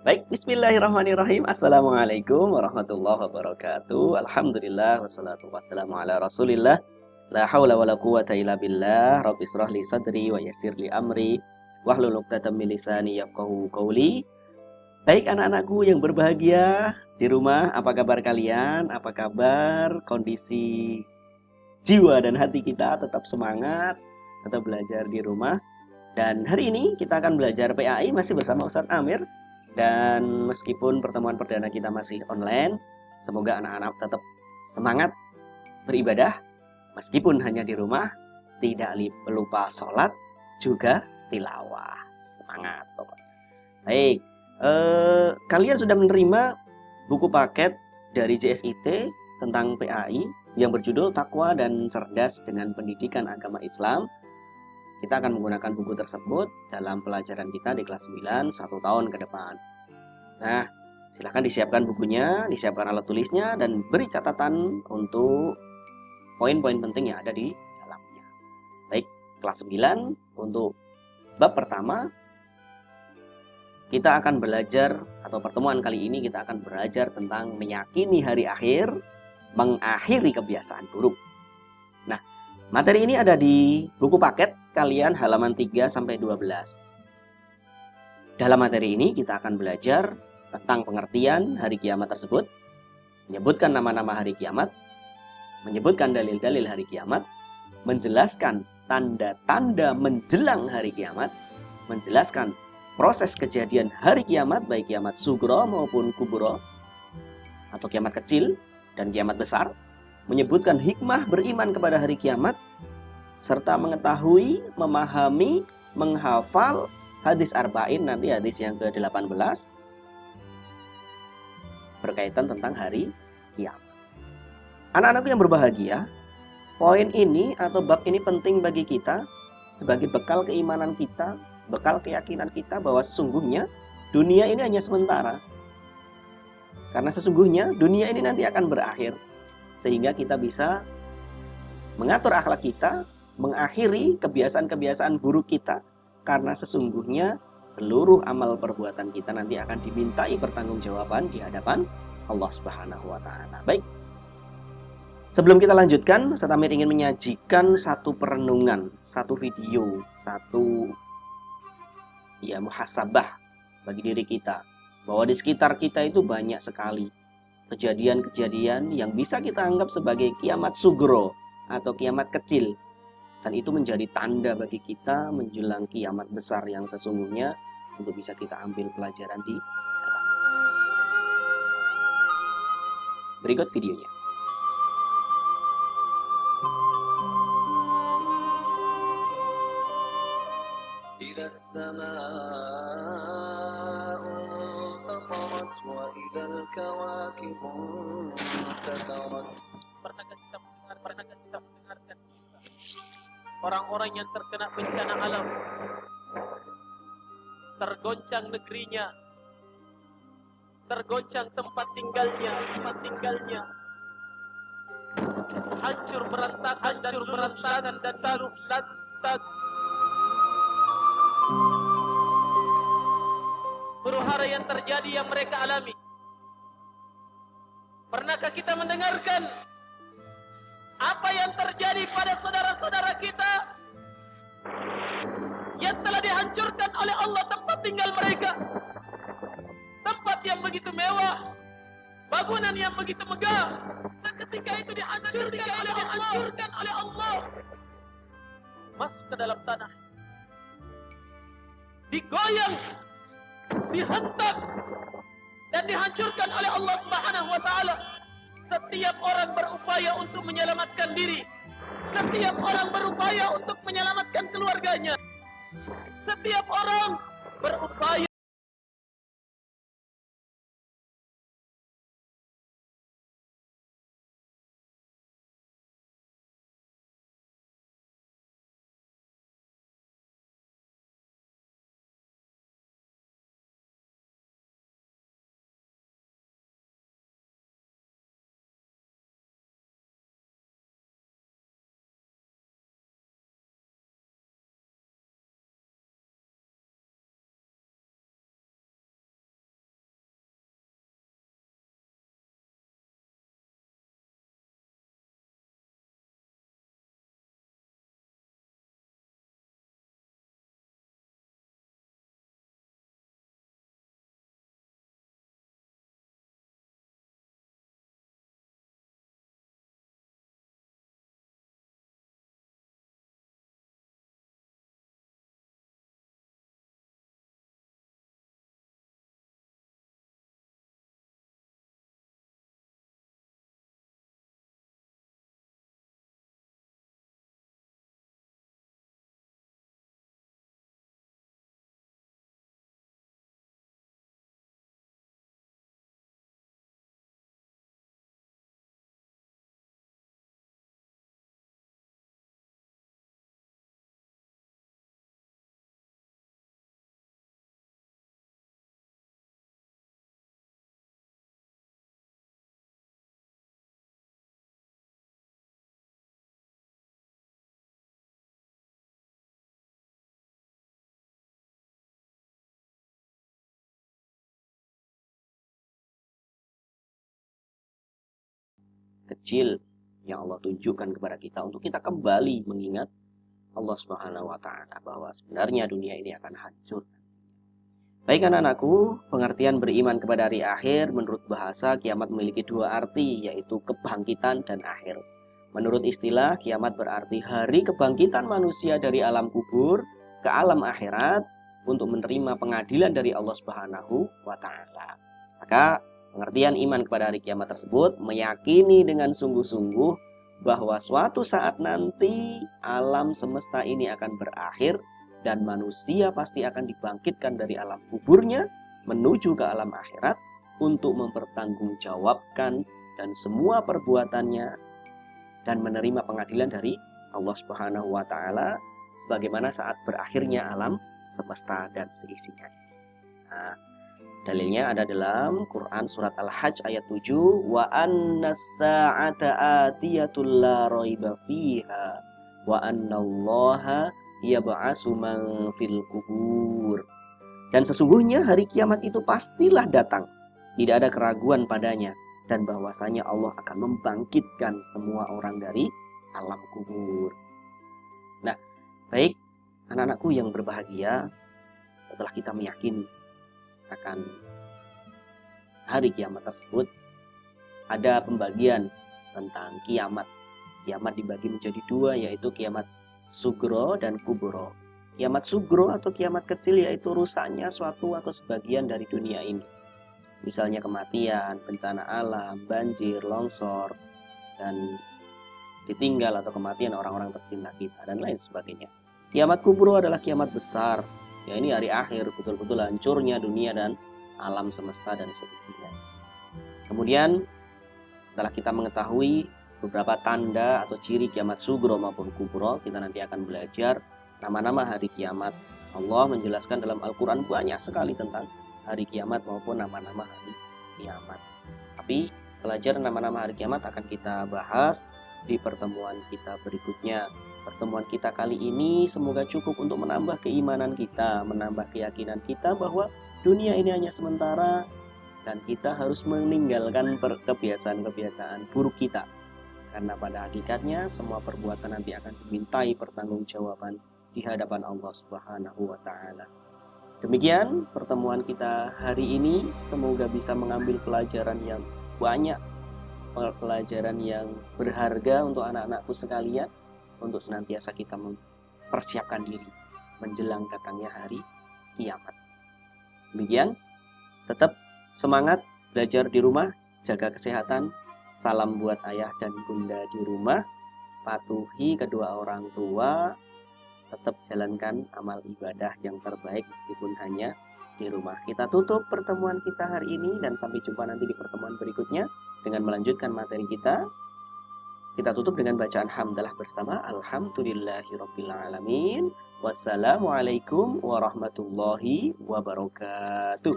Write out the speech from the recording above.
Baik, bismillahirrahmanirrahim. Assalamualaikum warahmatullahi wabarakatuh. Alhamdulillah wassalatu wassalamu ala Rasulillah. La haula wala quwata illa billah. Rabbi israh li sadri wa yassir li amri wahlul 'uqdatam min lisani yafqahu qawli. Baik anak-anakku yang berbahagia di rumah, apa kabar kalian? Apa kabar kondisi jiwa dan hati kita? Tetap semangat, tetap belajar di rumah. Dan hari ini kita akan belajar PAI masih bersama Ustadz Amir. Dan meskipun pertemuan perdana kita masih online, semoga anak-anak tetap semangat beribadah meskipun hanya di rumah, tidak lupa sholat, juga tilawah. Semangat pokoknya. Baik, kalian sudah menerima buku paket dari JSIT tentang PAI yang berjudul Takwa dan Cerdas dengan Pendidikan Agama Islam. Kita akan menggunakan buku tersebut dalam pelajaran kita di kelas 9 1 tahun ke depan. Nah, silahkan disiapkan bukunya, disiapkan alat tulisnya, dan beri catatan untuk poin-poin penting yang ada di dalamnya. Baik, kelas 9 untuk bab pertama, kita akan belajar, atau pertemuan kali ini kita akan belajar tentang meyakini hari akhir, mengakhiri kebiasaan buruk. Nah, materi ini ada di buku paket kalian halaman 3-12. Dalam materi ini kita akan belajar tentang pengertian hari kiamat tersebut, menyebutkan nama-nama hari kiamat, menyebutkan dalil-dalil hari kiamat, menjelaskan tanda-tanda menjelang hari kiamat, menjelaskan proses kejadian hari kiamat, baik kiamat sugro maupun kubro, atau kiamat kecil dan kiamat besar, menyebutkan hikmah beriman kepada hari kiamat, serta mengetahui, memahami, menghafal hadis arba'in, nanti hadis yang ke-18 berkaitan tentang hari kiamat. Anak-anakku yang berbahagia, poin ini atau bab ini penting bagi kita sebagai bekal keimanan kita, bekal keyakinan kita bahwa sesungguhnya dunia ini hanya sementara. Karena sesungguhnya dunia ini nanti akan berakhir, sehingga kita bisa mengatur akhlak kita, mengakhiri kebiasaan-kebiasaan buruk kita, karena sesungguhnya seluruh amal perbuatan kita nanti akan dimintai pertanggungjawaban di hadapan Allah Subhanahu wa taala. Baik. Sebelum kita lanjutkan, Ustaz Amir ingin menyajikan satu perenungan, satu video, satu muhasabah bagi diri kita, bahwa di sekitar kita itu banyak sekali kejadian-kejadian yang bisa kita anggap sebagai kiamat sugro atau kiamat kecil. Dan itu menjadi tanda bagi kita menjelang kiamat besar yang sesungguhnya untuk bisa kita ambil pelajaran di dalam. Berikut videonya. Pernahkah kita mendengarkan orang-orang yang terkena bencana alam, tergoncang negerinya, tergoncang tempat tinggalnya, hancur berantakan dan taruh lantak, huru-hara yang terjadi yang mereka alami. Pernahkah kita mendengarkan apa yang terjadi pada saudara-saudara kita yang telah dihancurkan oleh Allah tempat tinggal mereka, tempat yang begitu mewah, bangunan yang begitu megah, seketika itu dihancurkan oleh Allah, masuk ke dalam tanah, digoyang, dihentak, dan dihancurkan oleh Allah Subhanahu wa taala. Setiap orang berupaya untuk menyelamatkan diri, setiap orang berupaya untuk menyelamatkan keluarganya, setiap orang berupaya kecil yang Allah tunjukkan kepada kita untuk kita kembali mengingat Allah Subhanahu wa taala bahwa sebenarnya dunia ini akan hancur. Baik anak-anakku, pengertian beriman kepada hari akhir menurut bahasa kiamat memiliki dua arti, yaitu kebangkitan dan akhir. Menurut istilah, kiamat berarti hari kebangkitan manusia dari alam kubur ke alam akhirat untuk menerima pengadilan dari Allah Subhanahu wa taala. Maka pengertian iman kepada hari kiamat tersebut meyakini dengan sungguh-sungguh bahwa suatu saat nanti alam semesta ini akan berakhir dan manusia pasti akan dibangkitkan dari alam kuburnya menuju ke alam akhirat untuk mempertanggungjawabkan dan semua perbuatannya dan menerima pengadilan dari Allah Subhanahu wa taala sebagaimana saat berakhirnya alam semesta dan seisinya. Nah, dalilnya ada dalam Quran surat Al-Hajj ayat 7, wa annas sa'ata atiyatul la raiba fiha wa annallaha yab'atsu man fil kubur. Dan sesungguhnya hari kiamat itu pastilah datang, tidak ada keraguan padanya, dan bahwasanya Allah akan membangkitkan semua orang dari alam kubur. Nah, baik anak-anakku yang berbahagia, setelah kita meyakini akan hari kiamat tersebut, ada pembagian tentang kiamat. Kiamat dibagi menjadi dua, yaitu kiamat sugro dan kubro. Kiamat sugro atau kiamat kecil yaitu rusaknya suatu atau sebagian dari dunia ini. Misalnya kematian, bencana alam, banjir, longsor, dan ditinggal atau kematian orang-orang tercinta kita, dan lain sebagainya. Kiamat kubro adalah kiamat besar, ya ini hari akhir, betul-betul hancurnya dunia dan alam semesta dan seisinya. Kemudian setelah kita mengetahui beberapa tanda atau ciri kiamat sugro maupun kubro, kita nanti akan belajar nama-nama hari kiamat. Allah menjelaskan dalam Al-Quran banyak sekali tentang hari kiamat maupun nama-nama hari kiamat. Tapi pelajaran nama-nama hari kiamat akan kita bahas di pertemuan kita berikutnya. Pertemuan kita kali ini semoga cukup untuk menambah keimanan kita, menambah keyakinan kita bahwa dunia ini hanya sementara dan kita harus meninggalkan kebiasaan-kebiasaan buruk kita. Karena pada hakikatnya semua perbuatan nanti akan dimintai pertanggungjawaban di hadapan Allah Subhanahu wa taala. Demikian pertemuan kita hari ini, semoga bisa mengambil pelajaran yang banyak, pelajaran yang berharga untuk anak-anakku sekalian, untuk senantiasa kita mempersiapkan diri menjelang datangnya hari kiamat. Demikian, tetap semangat belajar di rumah, jaga kesehatan. Salam buat ayah dan bunda di rumah, patuhi kedua orang tua, tetap jalankan amal ibadah yang terbaik meskipun hanya di rumah. Kita tutup pertemuan kita hari ini dan sampai jumpa nanti di pertemuan berikutnya dengan melanjutkan materi kita. Kita tutup dengan bacaan hamdalah bersama. Alhamdulillahirabbil alamin. Wassalamualaikum warahmatullahi wabarakatuh.